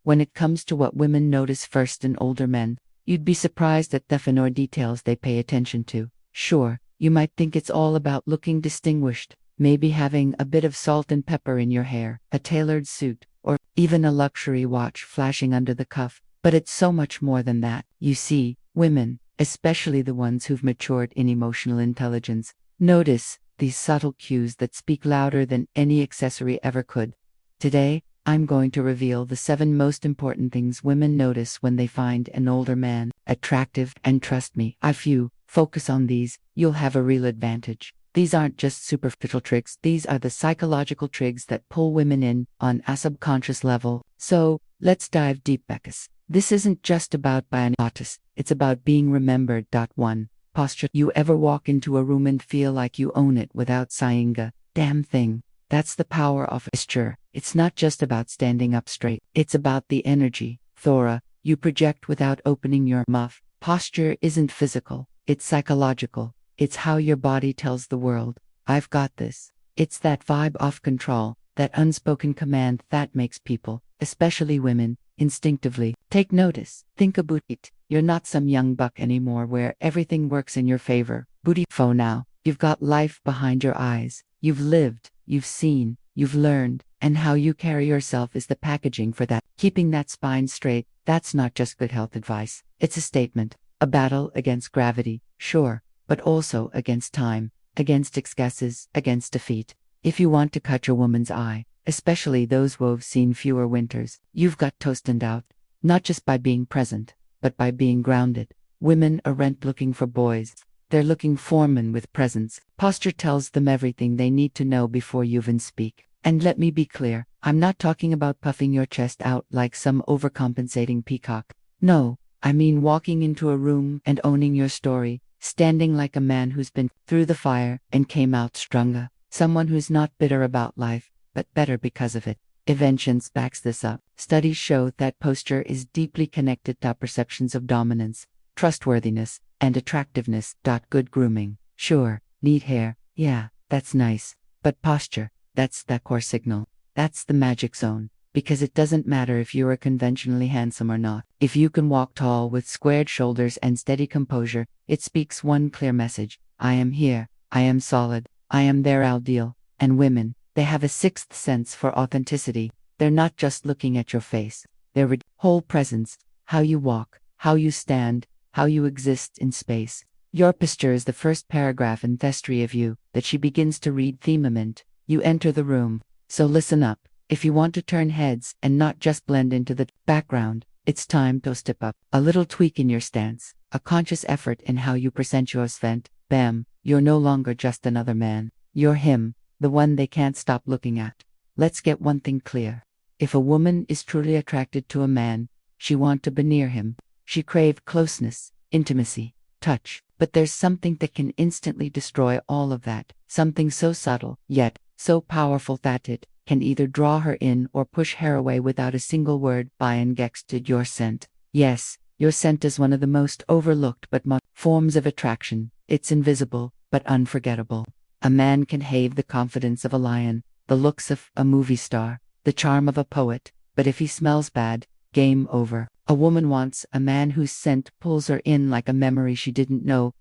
When it comes to what women notice first in older men, you'd be surprised at the finer details they pay attention to. Sure, you might think it's all about looking distinguished, maybe having a bit of salt and pepper in your hair, a tailored suit, or even a luxury watch flashing under the cuff, but it's so much more than that. You see, women, especially the ones who've matured in emotional intelligence, notice these subtle cues that speak louder than any accessory ever could. Today, I'm going to reveal the 7 most important things women notice when they find an older man attractive, and trust me, if you focus on these, you'll have a real advantage. These aren't just superficial tricks, these are the psychological triggers that pull women in on a subconscious level. So, let's dive deep, Beckus. This isn't just about being artist, it's about being remembered. 1. Posture. You ever walk into a room and feel like you own it without saying a damn thing? That's the power of posture. It's not just about standing up straight, it's about the energy, Thora, you project without opening your mouth. Posture isn't physical, it's psychological. It's how your body tells the world, I've got this. It's that vibe of control, that unspoken command that makes people, especially women, instinctively take notice. Think about it. You're not some young buck anymore where everything works in your favor. Booty for now. You've got life behind your eyes. You've lived, you've seen, you've learned, and how you carry yourself is the packaging for that. Keeping that spine straight, that's not just good health advice. It's a statement, a battle against gravity, sure, but also against time, against excuses, against defeat. If you want to cut your woman's eye, especially those who've seen fewer winters, you've got to stand out, not just by being present, but by being grounded. Women aren't looking for boys. They're looking for men with presence. Posture tells them everything they need to know before you even speak. And let me be clear, I'm not talking about puffing your chest out like some overcompensating peacock. No, I mean walking into a room and owning your story, standing like a man who's been through the fire and came out stronger. Someone who's not bitter about life, but better because of it. Evidence backs this up. Studies show that posture is deeply connected to perceptions of dominance, trustworthiness, and attractiveness. Good grooming. Sure, neat hair, yeah, that's nice. But posture, that's the core signal. That's the magic zone. Because it doesn't matter if you're conventionally handsome or not. If you can walk tall with squared shoulders and steady composure, it speaks one clear message. I am here. I am solid. I am their ideal. And women, they have a sixth sense for authenticity. They're not just looking at your face. Their whole presence, how you walk, how you stand, how you exist in space. Your posture is the first paragraph in the history of you that she begins to read the moment you enter the room. So listen up. If you want to turn heads and not just blend into the background, it's time to step up. A little tweak in your stance, a conscious effort in how you present yourself. Bam, you're no longer just another man. You're him, the one they can't stop looking at. Let's get one thing clear. If a woman is truly attracted to a man, she wants to be near him. She craves closeness, intimacy, touch. But there's something that can instantly destroy all of that. Something so subtle, yet so powerful that it can either draw her in or push her away without a single word. By and gexted your scent. Yes, your scent is one of the most overlooked but forms of attraction. It's invisible, but unforgettable. A man can have the confidence of a lion, the looks of a movie star, the charm of a poet, but if he smells bad, game over. A woman wants a man whose scent pulls her in like a memory she didn't know,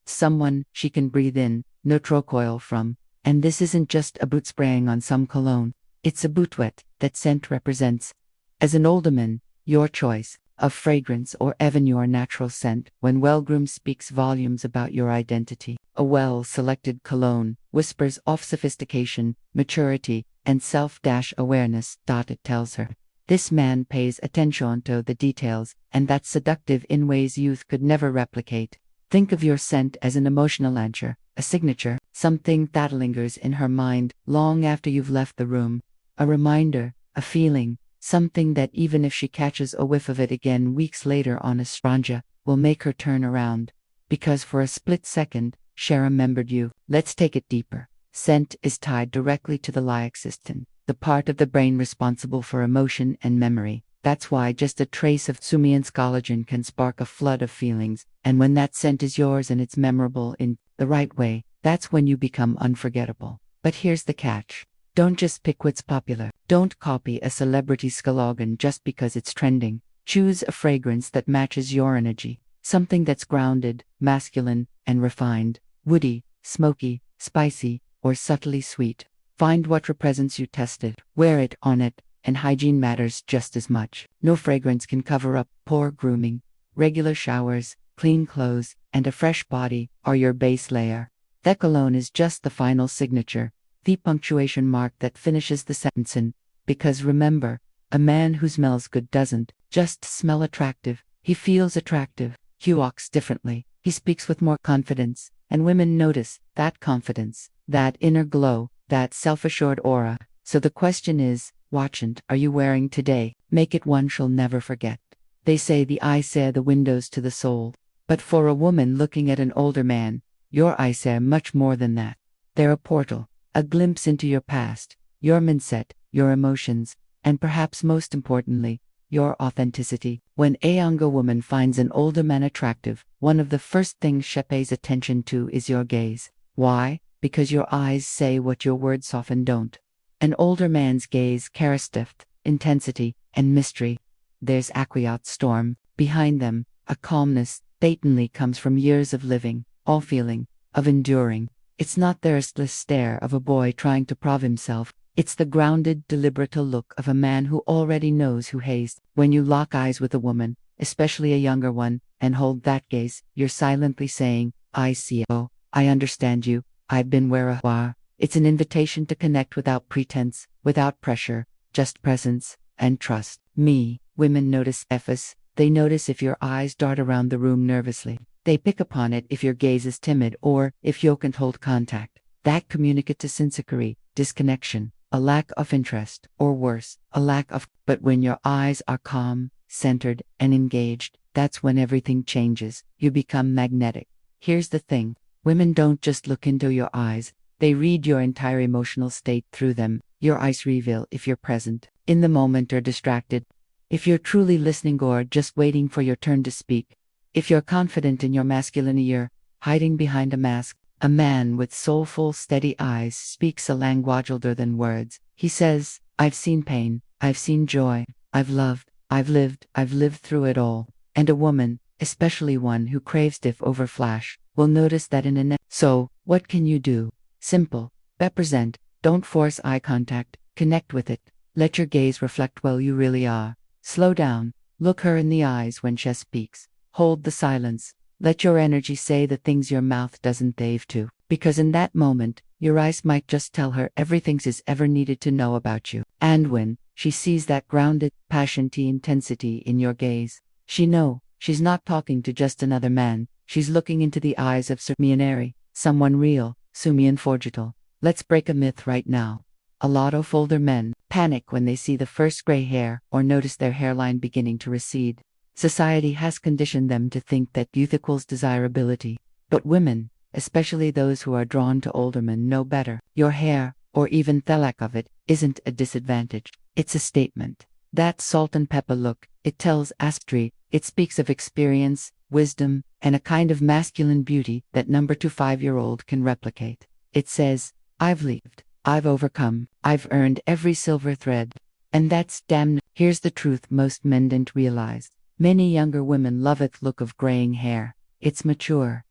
someone she can breathe in, no recoil from. And this isn't just about spraying on some cologne, it's about what that scent represents. As an older man, your choice of fragrance or even your natural scent, when well-groomed, speaks volumes about your identity. A well-selected cologne whispers of sophistication, maturity, and self-awareness. It tells her, this man pays attention to the details, and that's seductive in ways youth could never replicate. Think of your scent as an emotional anchor, a signature, something that lingers in her mind long after you've left the room. A reminder, a feeling, something that even if she catches a whiff of it again weeks later on a stranger, will make her turn around. Because for a split second, she remembered you. Let's take it deeper. Scent is tied directly to the limbic system, the part of the brain responsible for emotion and memory. That's why just a trace of Sumian's collagen can spark a flood of feelings, and when that scent is yours and it's memorable in the right way, that's when you become unforgettable. But here's the catch. Don't just pick what's popular. Don't copy a celebrity's slogan just because it's trending. Choose a fragrance that matches your energy. Something that's grounded, masculine, and refined. Woody, smoky, spicy, or subtly sweet. Find what represents you, test it, wear it on it, and hygiene matters just as much. No fragrance can cover up poor grooming. Regular showers, clean clothes, and a fresh body are your base layer. That cologne is just the final signature, the punctuation mark that finishes the sentence in. Because remember, a man who smells good doesn't just smell attractive, he feels attractive. He walks differently, he speaks with more confidence, and women notice that confidence, that inner glow, that self-assured aura. So the question is, what are you wearing today? Make it one she'll never forget. They say the eyes are the windows to the soul. But for a woman looking at an older man, your eyes are much more than that. They're a portal, a glimpse into your past, your mindset, your emotions, and perhaps most importantly, your authenticity. When a younger woman finds an older man attractive, one of the first things she pays attention to is your gaze. Why? Because your eyes say what your words often don't. An older man's gaze carries depth, intensity, and mystery. There's a quiet storm behind them, a calmness patently comes from years of living, all feeling, of enduring. It's not the restless stare of a boy trying to prove himself. It's the grounded, deliberate look of a man who already knows who he is. When you lock eyes with a woman, especially a younger one, and hold that gaze, you're silently saying, I see you. Oh, I understand you. I've been where you are. It's an invitation to connect without pretense, without pressure, just presence and trust. Women notice efforts. They notice if your eyes dart around the room nervously. They pick upon it if your gaze is timid or if you can't hold contact. That communicates insecurity, disconnection, a lack of interest, or worse, a lack of. But when your eyes are calm, centered, and engaged, that's when everything changes. You become magnetic. Here's the thing. Women don't just look into your eyes. They read your entire emotional state through them. Your eyes reveal if you're present, in the moment, or distracted. If you're truly listening or just waiting for your turn to speak. If you're confident in your masculinity or hiding behind a mask. A man with soulful, steady eyes speaks a language older than words. He says, I've seen pain, I've seen joy, I've loved, I've lived through it all. And a woman, especially one who craves depth over flash, will notice that in a So, what can you do? Simple. Represent. Don't force eye contact. Connect with it. Let your gaze reflect where you really are. Slow down. Look her in the eyes when she speaks. Hold the silence. Let your energy say the things your mouth doesn't dare to. Because in that moment, your eyes might just tell her everything she's ever needed to know about you. And when she sees that grounded, passionate intensity in your gaze, she knows she's not talking to just another man. She's looking into the eyes of someone real, unforgettable. Let's break a myth right now. A lot of older men panic when they see the first gray hair or notice their hairline beginning to recede. Society has conditioned them to think that youth equals desirability. But women, especially those who are drawn to older men, know better. Your hair, or even the lack of it, isn't a disadvantage. It's a statement. That salt and pepper look, it tells history. It speaks of experience, wisdom, and a kind of masculine beauty that No. 5-year-old can replicate. It says, I've lived, I've overcome, I've earned every silver thread. And that's damn. Here's the truth most men don't realize. Many younger women love its look of graying hair. It's mature.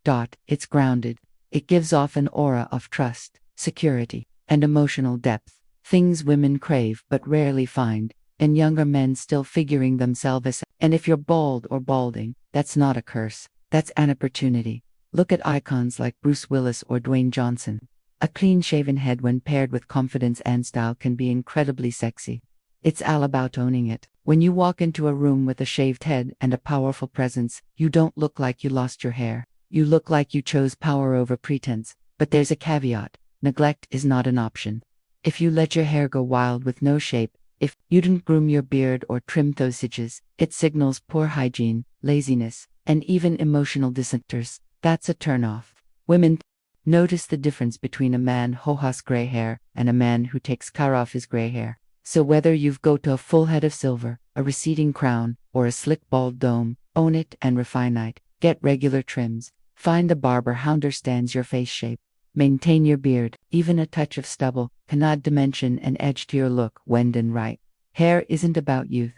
It's grounded. It gives off an aura of trust, security, and emotional depth. Things women crave but rarely find, and younger men still figuring themselves out. And if you're bald or balding, that's not a curse. That's an opportunity. Look at icons like Bruce Willis or Dwayne Johnson. A clean-shaven head when paired with confidence and style can be incredibly sexy. It's all about owning it. When you walk into a room with a shaved head and a powerful presence, you don't look like you lost your hair. You look like you chose power over pretense. But there's a caveat. Neglect is not an option. If you let your hair go wild with no shape, if you didn't groom your beard or trim those edges, it signals poor hygiene, laziness, and even emotional dissonance. That's a turnoff. Women notice the difference between a man who has gray hair and a man who takes care of his gray hair. So whether you've go to a full head of silver, a receding crown, or a slick bald dome, own it and refine it. Get regular trims. Find a barber who understands your face shape. Maintain your beard. Even a touch of stubble can add dimension and edge to your look when done right. Hair isn't about youth.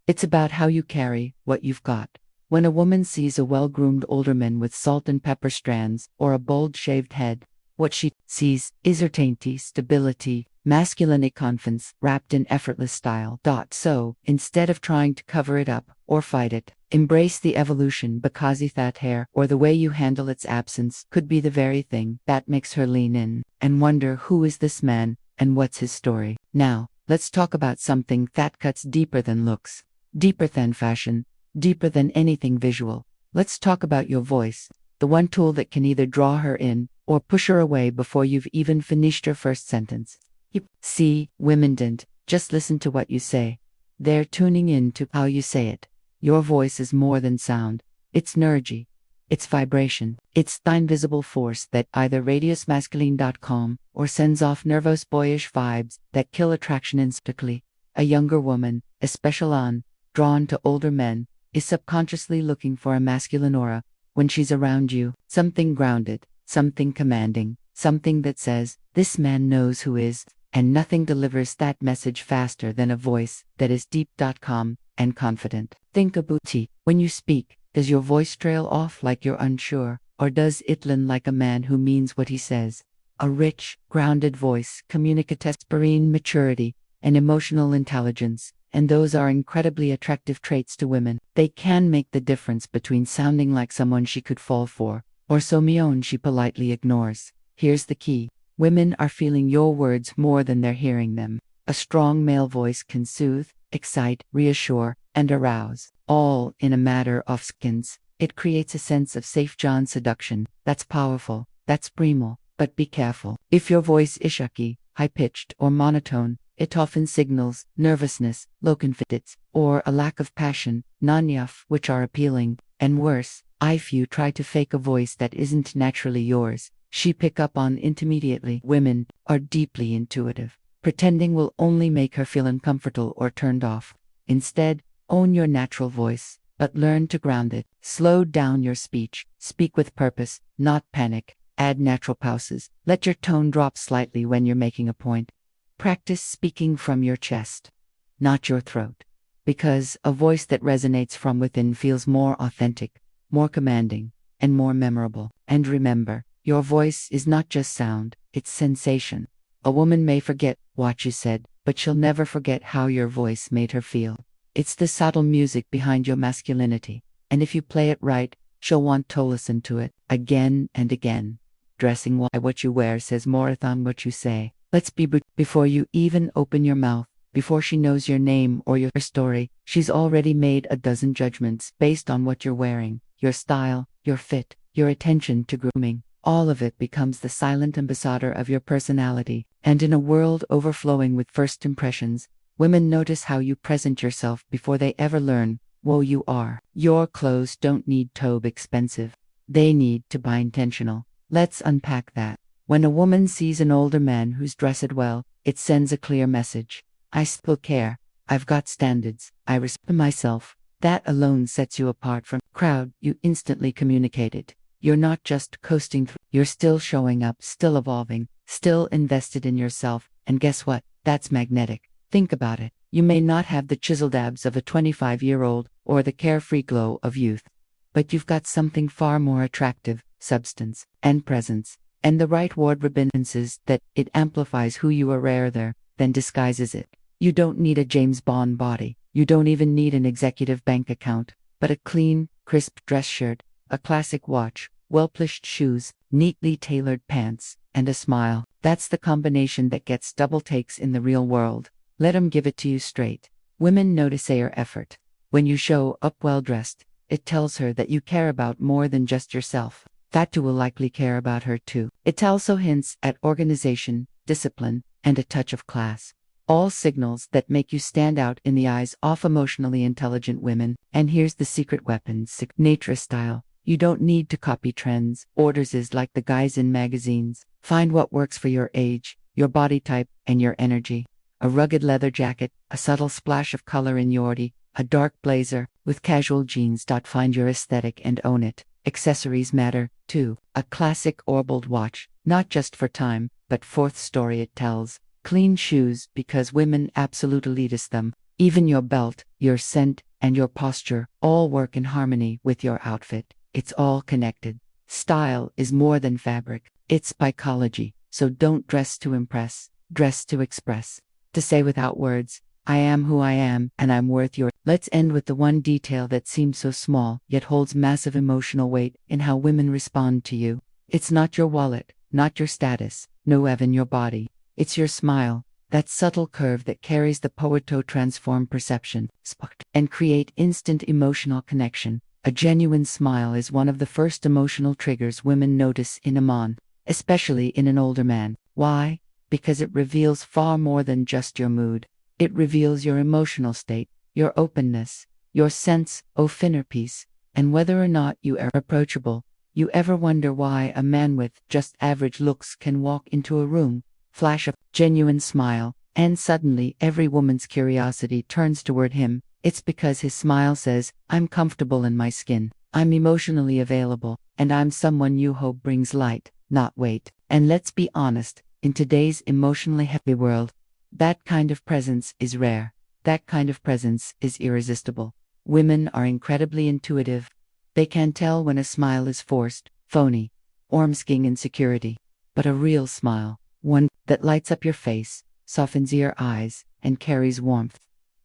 It's about how you carry what you've got. When a woman sees a well-groomed older man with salt and pepper strands or a bold shaved head, what she sees is certainty, stability, masculine confidence wrapped in effortless style. So, instead of trying to cover it up or fight it, embrace the evolution, because that hair or the way you handle its absence could be the very thing that makes her lean in and wonder, who is this man and what's his story? Now, let's talk about something that cuts deeper than looks, deeper than fashion, deeper than anything visual. Let's talk about your voice, the one tool that can either draw her in or push her away before you've even finished your first sentence. See, women don't just listen to what you say. They're tuning in to how you say it. Your voice is more than sound. It's energy. It's vibration. It's the invisible force that either radius masculine.com or sends off nervous boyish vibes that kill attraction instantly. A younger woman, especially drawn to older men, is subconsciously looking for a masculine aura when she's around you, something grounded, something commanding, something that says, this man knows who is, and nothing delivers that message faster than a voice that is deep, calm, and confident. Think about it. When you speak, does your voice trail off like you're unsure, or does it land like a man who means what he says? A rich, grounded voice communicates serene maturity and emotional intelligence, and those are incredibly attractive traits to women. They can make the difference between sounding like someone she could fall for, or someone she politely ignores. Here's the key. Women are feeling your words more than they're hearing them. A strong male voice can soothe, excite, reassure, and arouse, all in a matter of seconds. It creates a sense of safe John seduction. That's powerful, that's primal, but be careful. If your voice is shaky, high-pitched, or monotone, it often signals nervousness, low confidence, or a lack of passion, none of which are appealing. And worse, if you try to fake a voice that isn't naturally yours, she pick up on immediately. Women are deeply intuitive. Pretending will only make her feel uncomfortable or turned off. Instead, own your natural voice, but learn to ground it. Slow down your speech. Speak with purpose, not panic. Add natural pauses. Let your tone drop slightly when you're making a point. Practice speaking from your chest, not your throat, because a voice that resonates from within feels more authentic, more commanding, and more memorable. And remember, your voice is not just sound, it's sensation. A woman may forget what you said, but she'll never forget how your voice made her feel. It's the subtle music behind your masculinity, and if you play it right, she'll want to listen to it again and again. Dressing why what you wear says more than what you say. Let's be before you even open your mouth, before she knows your name or your story, she's already made a dozen judgments based on what you're wearing, your style, your fit, your attention to grooming. All of it becomes the silent ambassador of your personality. And in a world overflowing with first impressions, women notice how you present yourself before they ever learn who you are. Your clothes don't need to be expensive. They need to be intentional. Let's unpack that. When a woman sees an older man who's dressed well, it sends a clear message. I still care. I've got standards. I respect myself. That alone sets you apart from the crowd. You instantly communicate it. You're not just coasting through. You're still showing up, still evolving, still invested in yourself. And guess what? That's magnetic. Think about it. You may not have the chiseled abs of a 25-year-old or the carefree glow of youth, but you've got something far more attractive, substance and presence. And the right word rebentances that it amplifies who you are rather than disguises it. You don't need a James Bond body. You don't even need an executive bank account, but a clean, crisp dress shirt, a classic watch, well-plished shoes, neatly tailored pants, and a smile. That's the combination that gets double takes in the real world. Let 'em give it to you straight. Women notice your effort. When you show up well-dressed, it tells her that you care about more than just yourself. That too will likely care about her too. It also hints at organization, discipline, and a touch of class. All signals that make you stand out in the eyes of emotionally intelligent women. And here's the secret weapon: signature style. You don't need to copy trends. Orders is like the guys in magazines. Find what works for your age, your body type, and your energy. A rugged leather jacket, a subtle splash of color in your body, a dark blazer with casual jeans. Find your aesthetic and own it. Accessories matter, too. A classic orbital watch, not just for time, but fourth story it tells. Clean shoes, because women absolutely elitist them. Even your belt, your scent, and your posture all work in harmony with your outfit. It's all connected. Style is more than fabric. It's psychology. So don't dress to impress, dress to express. To say without words, I am who I am, and I'm worth your. Let's end with the one detail that seems so small, yet holds massive emotional weight in how women respond to you. It's not your wallet, not your status, no even your body. It's your smile, that subtle curve that carries the power to transform perception, and create instant emotional connection. A genuine smile is one of the first emotional triggers women notice in a man, especially in an older man. Why? Because it reveals far more than just your mood. It reveals your emotional state, your openness, your sense of inner peace, and whether or not you are approachable. You ever wonder why a man with just average looks can walk into a room, flash a genuine smile, and suddenly every woman's curiosity turns toward him? It's because his smile says, I'm comfortable in my skin, I'm emotionally available, and I'm someone you hope brings light, not weight. And let's be honest, in today's emotionally heavy world, that kind of presence is rare. That kind of presence is irresistible. Women are incredibly intuitive. They can tell when a smile is forced, phony, or masking insecurity. But a real smile, one that lights up your face, softens your eyes, and carries warmth.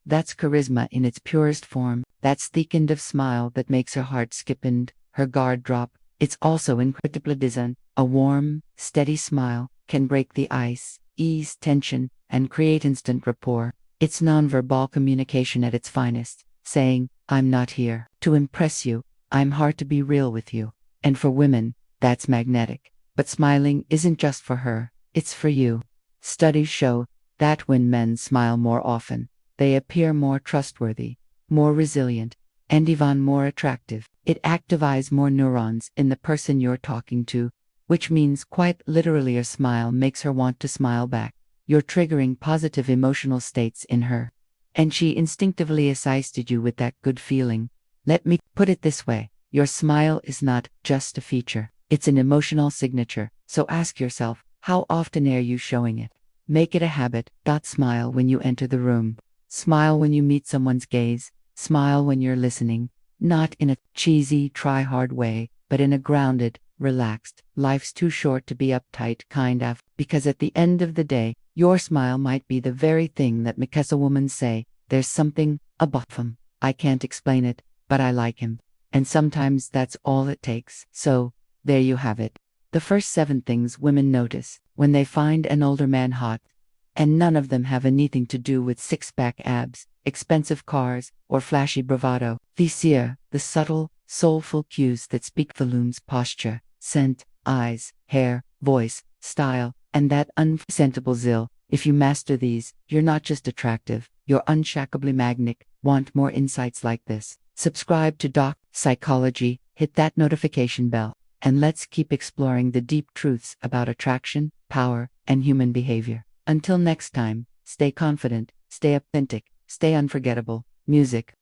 That's charisma in its purest form. That's the kind of smile that makes her heart skip and her guard drop. It's also incredibly design. A warm, steady smile can break the ice, ease tension, and create instant rapport. It's nonverbal communication at its finest, saying, I'm not here to impress you, I'm hard to be real with you. And for women, that's magnetic. But smiling isn't just for her, it's for you. Studies show that when men smile more often, they appear more trustworthy, more resilient, and even more attractive. It activates more neurons in the person you're talking to, which means quite literally a smile makes her want to smile back. You're triggering positive emotional states in her, and she instinctively assisted you with that good feeling. Let me put it this way, your smile is not just a feature, it's an emotional signature. So ask yourself, how often are you showing it? Make it a habit. Smile when you enter the room. Smile when you meet someone's gaze. Smile when you're listening, not in a cheesy, try-hard way, but in a grounded, relaxed. Life's too short to be uptight kind of, because at the end of the day, your smile might be the very thing that makes a woman say, there's something about him. I can't explain it, but I like him. And sometimes that's all it takes. So, there you have it. The first 7 things women notice when they find an older man hot. And none of them have anything to do with six-pack abs, expensive cars, or flashy bravado. These are the subtle, soulful cues that speak volumes: posture, scent, eyes, hair, voice, style, and that unpresentable zeal. If you master these, you're not just attractive, you're unshackably magnetic. Want more insights like this? Subscribe to Doc Psychology, hit that notification bell, and let's keep exploring the deep truths about attraction, power, and human behavior. Until next time, stay confident, stay authentic, stay unforgettable. Music.